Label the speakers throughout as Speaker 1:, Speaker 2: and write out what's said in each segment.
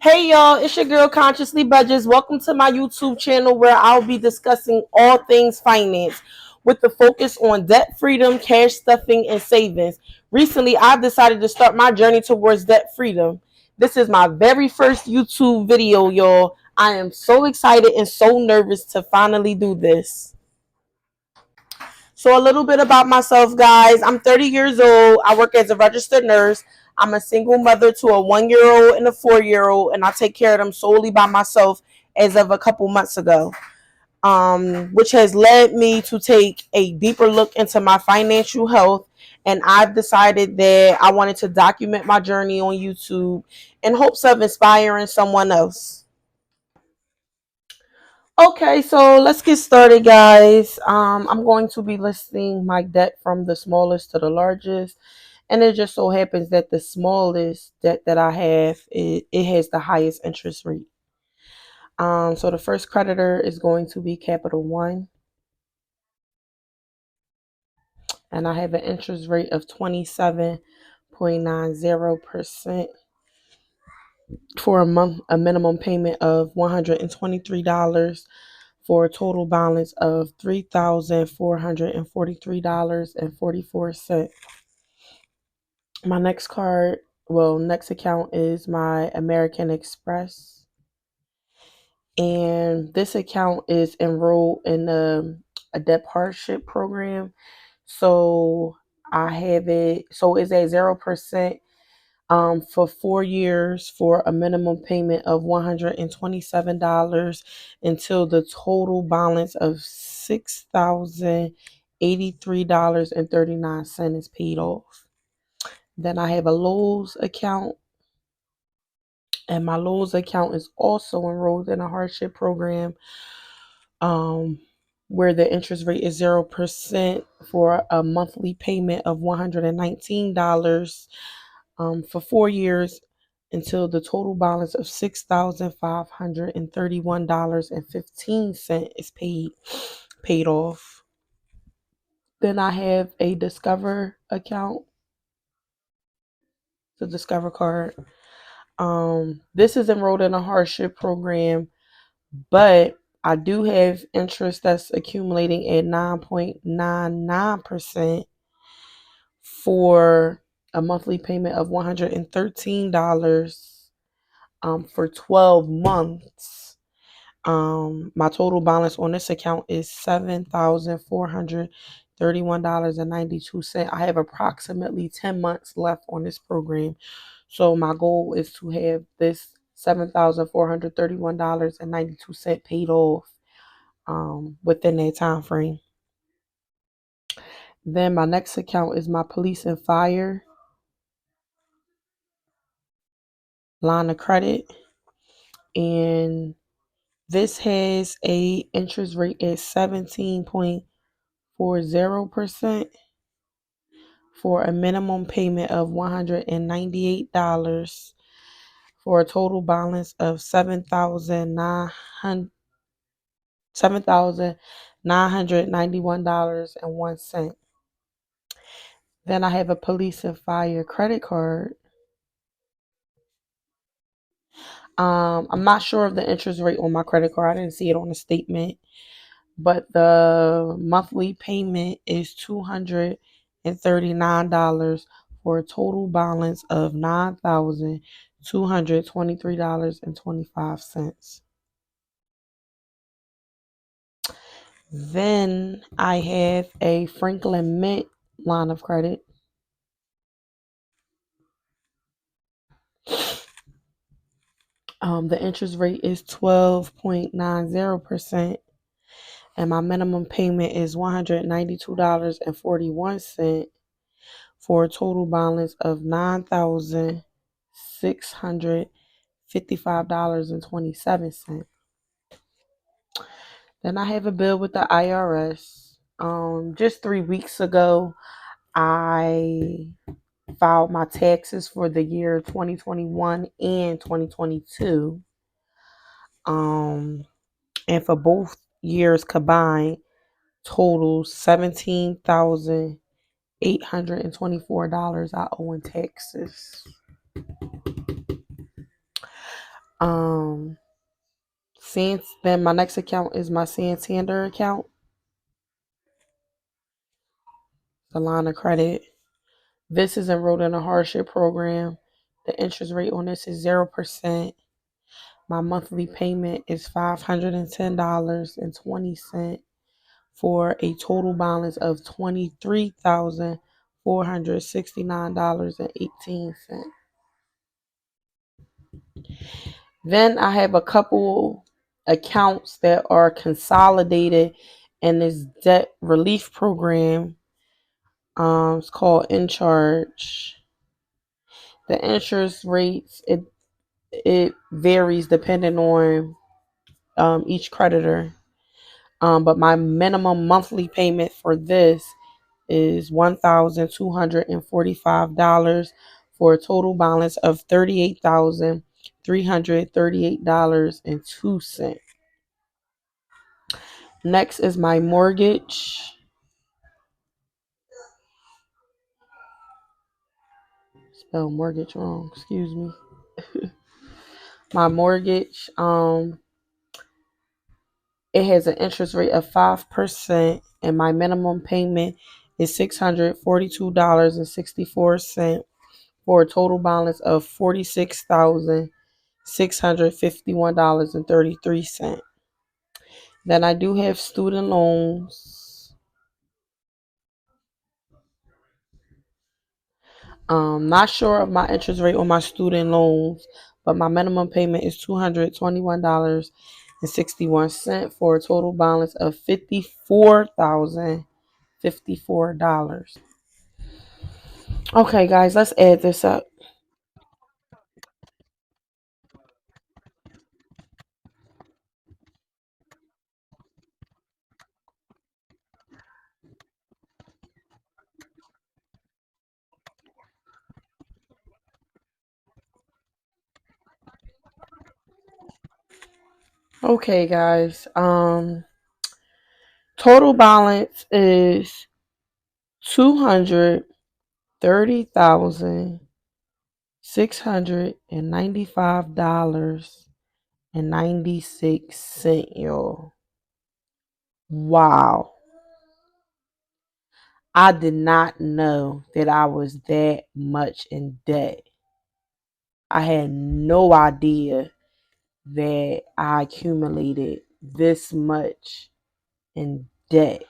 Speaker 1: Hey y'all, it's your girl Consciously Budgets. Welcome to my YouTube channel where I'll be discussing all things finance with the focus on debt freedom, cash stuffing, and savings. Recently, I've decided to start my journey towards debt freedom. This is my very first YouTube video, y'all. I am so excited and so nervous to finally do this. So a little bit about myself, guys. I'm 30 years old. I work as a registered nurse. I'm a single mother to a 1-year old and a 4-year old, and I take care of them solely by myself as of a couple months ago. Which has led me to take a deeper look into my financial health. And I've decided that I wanted to document my journey on YouTube in hopes of inspiring someone else. Okay, so let's get started, guys. I'm going to be listing my debt from the smallest to the largest, and it just so happens that the smallest debt that I have it has the highest interest rate. So the first creditor is going to be Capital One, and I have an interest rate of 27.90% for a minimum payment of $123 for a total balance of $3,443.44. My next account is my American Express. And this account is enrolled in a debt hardship program. So I have it, so it's at 0% for 4 years for a minimum payment of $127 until the total balance of $6,083.39 is paid off. Then I have a Lowe's account, and my Lowe's account is also enrolled in a hardship program um, where the interest rate is 0% for a monthly payment of $119 for 4 years until the total balance of $6,531.15 is paid off. Then I have a Discover account, the Discover card. This is enrolled in a hardship program, but I do have interest that's accumulating at 9.99% for a monthly payment of $113 for 12 months. My total balance on this account is $7,431.92. I have approximately 10 months left on this program. So my goal is to have this $7,431.92 paid off within that time frame. Then my next account is my police and fire line of credit, and this has a interest rate at 17.40% for a minimum payment of $198 for a total balance of $7,991.01. Then I have a police and fire credit card. I'm not sure of the interest rate on my credit card. I didn't see it on the statement, but the monthly payment is $239 for a total balance of $9,223.25. Then I have a Franklin Mint line of credit. The interest rate is 12.90%, and my minimum payment is $192.41 for a total balance of $9,655.27. Then I have a bill with the IRS. Just 3 weeks ago, I filed my taxes for the year 2021 and 2022. And for both years combined, total $17,824 I owe in taxes. Um, then my next account is my Santander account, the line of credit. This is enrolled in a hardship program. The interest rate on this is 0%. My monthly payment is $510.20 for a total balance of $23,469.18. Then I have a couple accounts that are consolidated in this debt relief program. It's called In Charge. The interest rates it varies depending on each creditor. But my minimum monthly payment for this is $1,245 for a total balance of $38,338.02. Next is my mortgage. Spell mortgage wrong, excuse me. My mortgage, it has an interest rate of 5%, and my minimum payment is $642.64 for a total balance of $46,651.33. Then I do have student loans. Not sure of my interest rate on my student loans, but my minimum payment is $221.61 for a total balance of $54,054. Okay, guys, let's add this up. Okay, guys. Total balance is $230,695.96, y'all. Wow. I did not know that I was that much in debt. I had no idea that I accumulated this much in debt.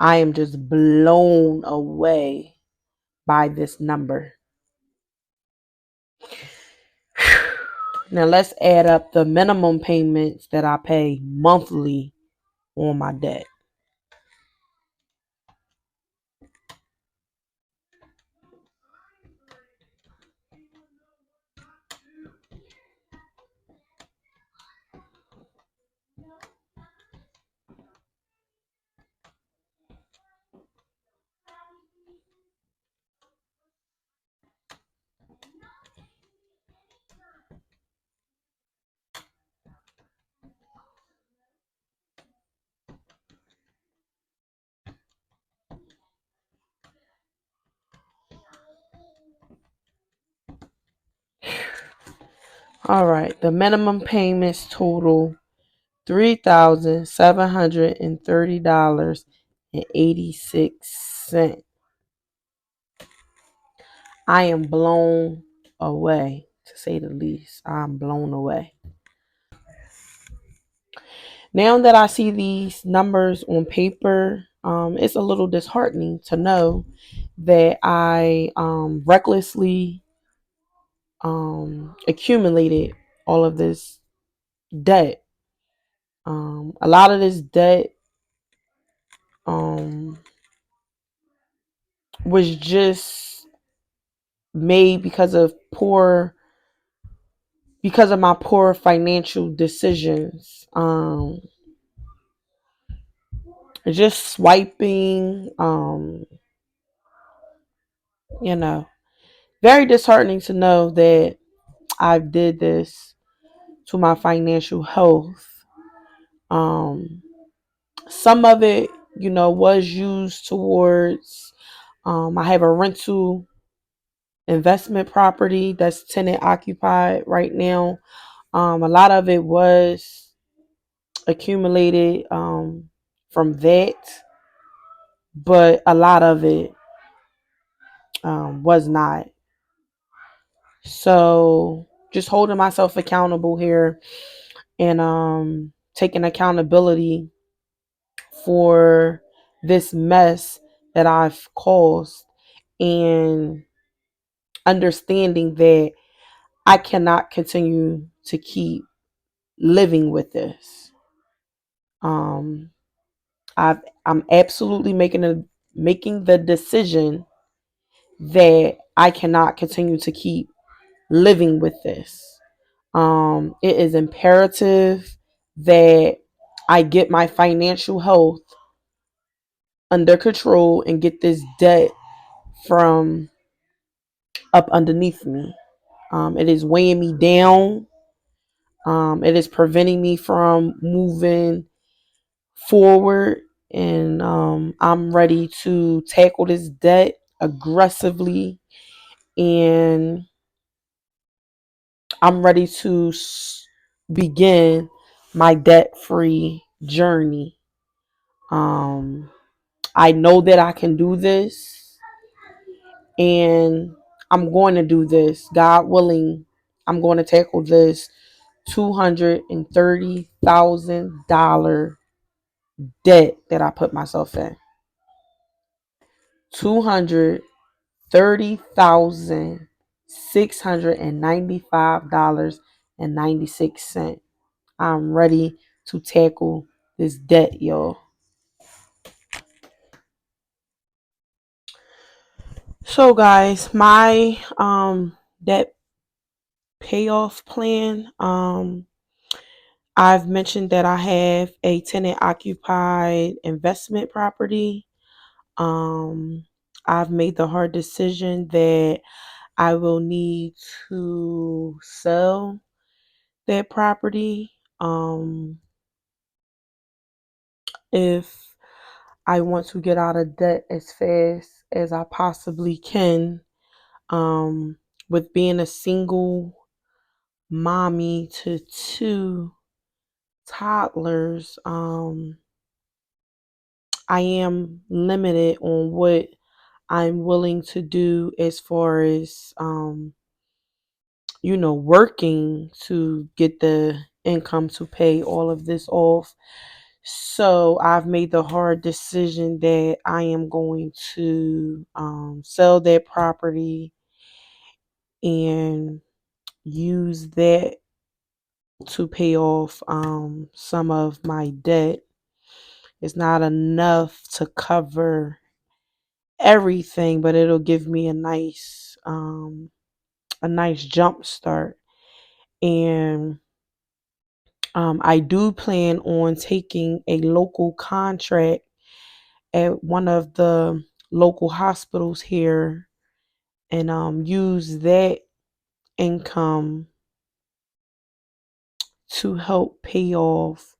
Speaker 1: I am just blown away by this number. Now let's add up the minimum payments that I pay monthly on my debt. All right, the minimum payments total $3,730.86. I am blown away, to say the least. I'm blown away. Now that I see these numbers on paper, it's a little disheartening to know that I recklessly accumulated all of this debt. A lot of this debt was just made because of my poor financial decisions. Just swiping, you know, very disheartening to know that I did this to my financial health. Um, some of it, was used towards. I have a rental investment property that's tenant occupied right now. A lot of it was accumulated from that, but a lot of it was not. So just holding myself accountable here and taking accountability for this mess that I've caused and understanding that I cannot continue to keep living with this. Um, I'm absolutely making the decision that I cannot continue to keep living with this. It is imperative that I get my financial health under control and get this debt from up underneath me. It is weighing me down. It is preventing me from moving forward. And I'm ready to tackle this debt aggressively. And I'm ready to begin my debt-free journey. Um, I know that I can do this, and I'm going to do this. God willing, I'm going to tackle this $230,000 debt that I put myself in. $230,695.96. I'm ready to tackle this debt, y'all. So guys, my debt payoff plan, I've mentioned that I have a tenant occupied investment property. Um I've made the hard decision that I will need to sell that property if I want to get out of debt as fast as I possibly can. Um, with being a single mommy to two toddlers, I am limited on what I'm willing to do as far as working to get the income to pay all of this off. So I've made the hard decision that I am going to sell that property and use that to pay off some of my debt. It's not enough to cover everything, but it'll give me a nice jump start. And I do plan on taking a local contract at one of the local hospitals here and use that income to help pay off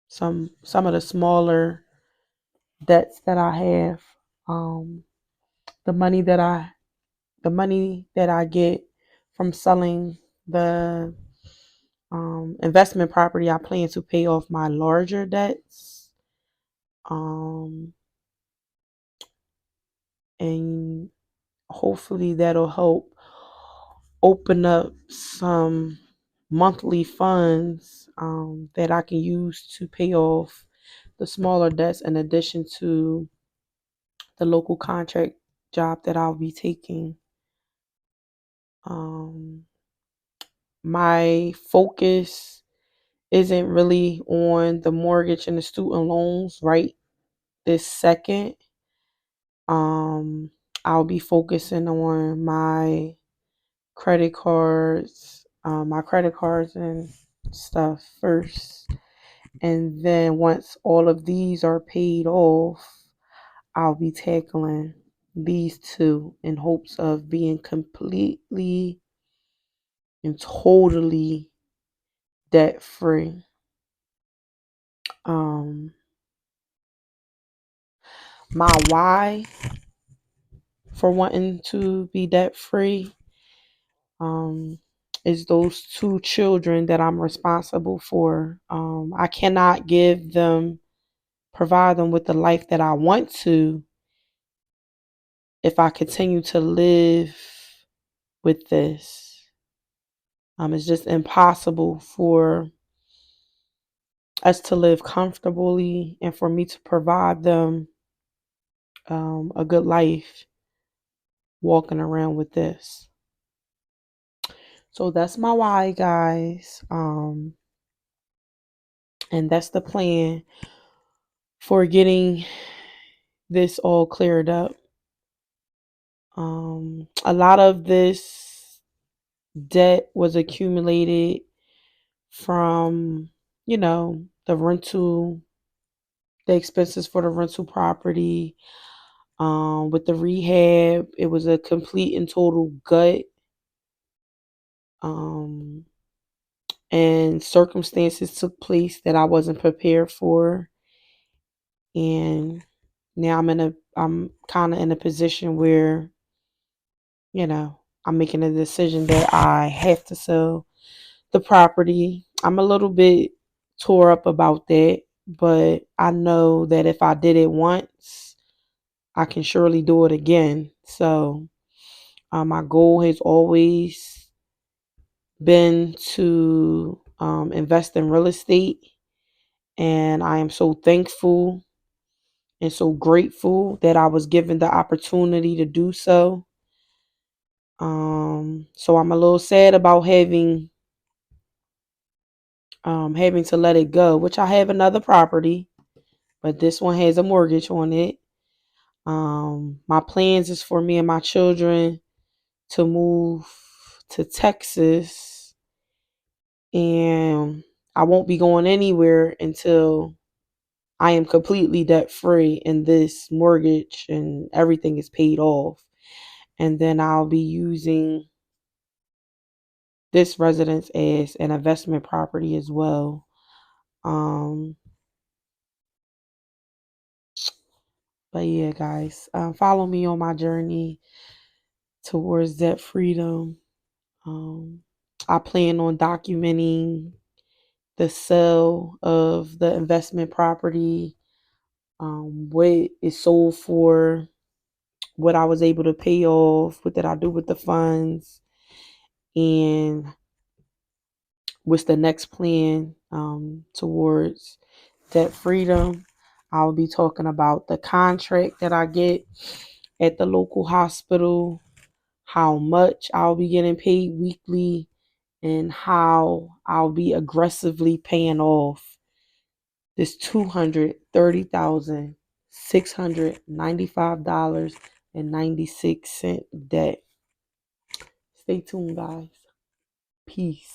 Speaker 1: some of the smaller debts that I have. Um, the money that I get from selling the investment property, I plan to pay off my larger debts. Um, and hopefully that'll help open up some monthly funds that I can use to pay off the smaller debts in addition to the local contract job that I'll be taking. Um, my focus isn't really on the mortgage and the student loans right this second. I'll be focusing on my credit cards and stuff first. And then once all of these are paid off, I'll be tackling these two in hopes of being completely and totally debt free. My why for wanting to be debt free is those two children that I'm responsible for. I cannot provide them with the life that I want to if I continue to live with this. It's just impossible for us to live comfortably and for me to provide them a good life walking around with this. So that's my why, guys. And that's the plan for getting this all cleared up. A lot of this debt was accumulated from, the expenses for the rental property. With the rehab, it was a complete and total gut. And circumstances took place that I wasn't prepared for. And now I'm kind of in a position where, I'm making a decision that I have to sell the property. I'm a little bit tore up about that, but I know that if I did it once, I can surely do it again. So my goal has always been to invest in real estate, and I am so thankful and so grateful that I was given the opportunity to do so. So I'm a little sad about having to let it go, which I have another property, but this one has a mortgage on it. My plans is for me and my children to move to Texas, and I won't be going anywhere until I am completely debt free and this mortgage and everything is paid off. And then I'll be using this residence as an investment property as well. But yeah, guys, follow me on my journey towards debt freedom. I plan on documenting the sale of the investment property, what it sold for, what I was able to pay off, what did I do with the funds, and what's the next plan towards debt freedom. I'll be talking about the contract that I get at the local hospital, how much I'll be getting paid weekly, and how I'll be aggressively paying off this $230,695.96 debt. Stay tuned, guys. Peace.